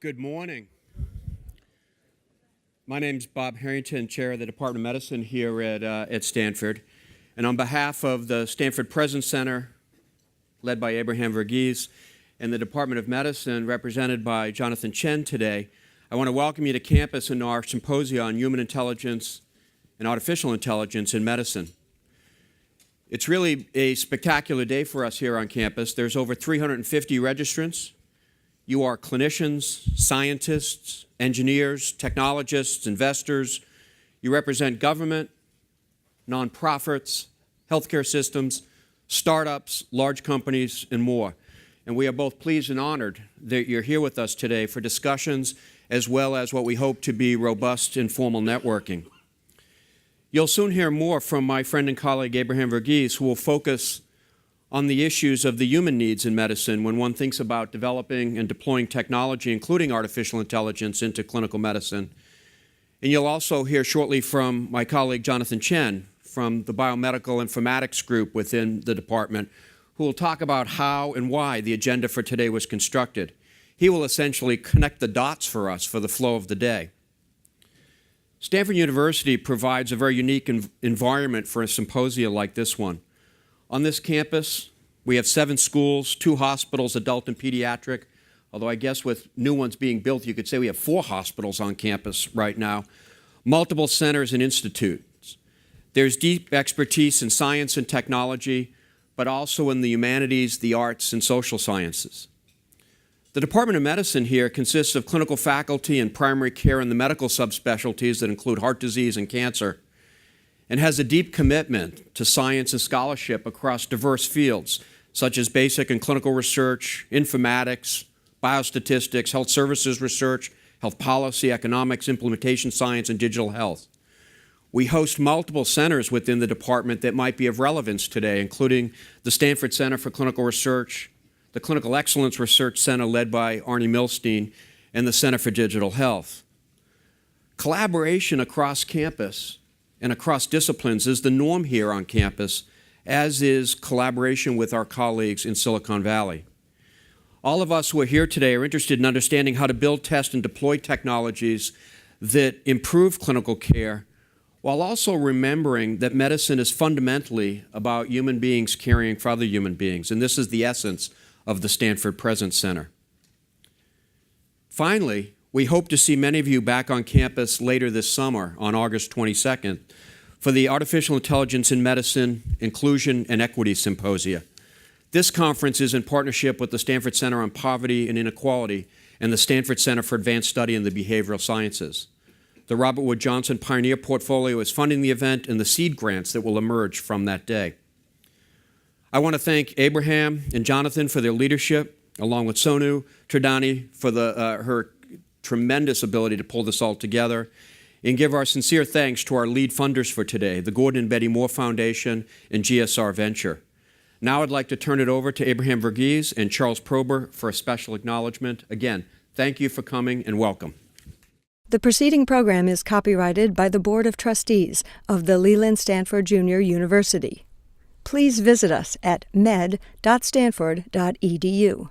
Good morning. My name's Bob Harrington, Chair of the Department of Medicine here at Stanford. And on behalf of the Stanford Presence Center, led by Abraham Verghese, and the Department of Medicine, represented by Jonathan Chen today, I want to welcome you to campus in our symposium on human intelligence and artificial intelligence in medicine. It's really a spectacular day for us here on campus. There's over 350 registrants. You are clinicians, scientists, engineers, technologists, investors. You represent government, nonprofits, healthcare systems, startups, large companies, and more. And we are both pleased and honored that you're here with us today for discussions as well as what we hope to be robust, informal networking. You'll soon hear more from my friend and colleague Abraham Verghese, who will focus on the issues of the human needs in medicine when one thinks about developing and deploying technology, including artificial intelligence, into clinical medicine. And you'll also hear shortly from my colleague Jonathan Chen from the Biomedical Informatics Group within the department, who will talk about how and why the agenda for today was constructed. He will essentially connect the dots for us for the flow of the day. Stanford University provides a very unique environment for a symposium like this one. On this campus, we have 7 schools, 2 hospitals, adult and pediatric, although I guess with new ones being built, you could say we have 4 hospitals on campus right now, multiple centers and institutes. There's deep expertise in science and technology, but also in the humanities, the arts, and social sciences. The Department of Medicine here consists of clinical faculty in primary care and the medical subspecialties that include heart disease and cancer, and has a deep commitment to science and scholarship across diverse fields, such as basic and clinical research, informatics, biostatistics, health services research, health policy, economics, implementation science, and digital health. We host multiple centers within the department that might be of relevance today, including the Stanford Center for Clinical Research, the Clinical Excellence Research Center led by Arnie Milstein, and the Center for Digital Health. Collaboration across campus and across disciplines is the norm here on campus, as is collaboration with our colleagues in Silicon Valley. All of us who are here today are interested in understanding how to build, test, and deploy technologies that improve clinical care, while also remembering that medicine is fundamentally about human beings caring for other human beings, and this is the essence of the Stanford Presence Center. Finally, we hope to see many of you back on campus later this summer on August 22nd for the Artificial Intelligence in Medicine, Inclusion, and Equity Symposia. This conference is in partnership with the Stanford Center on Poverty and Inequality and the Stanford Center for Advanced Study in the Behavioral Sciences. The Robert Wood Johnson Pioneer Portfolio is funding the event and the seed grants that will emerge from that day. I want to thank Abraham and Jonathan for their leadership, along with Sonu Tridani for her tremendous ability to pull this all together, and give our sincere thanks to our lead funders for today, the Gordon and Betty Moore Foundation and GSR Venture. Now I'd like to turn it over to Abraham Verghese and Charles Prober for a special acknowledgement. Again, thank you for coming and welcome. The preceding program is copyrighted by the Board of Trustees of the Leland Stanford Junior University. Please visit us at med.stanford.edu.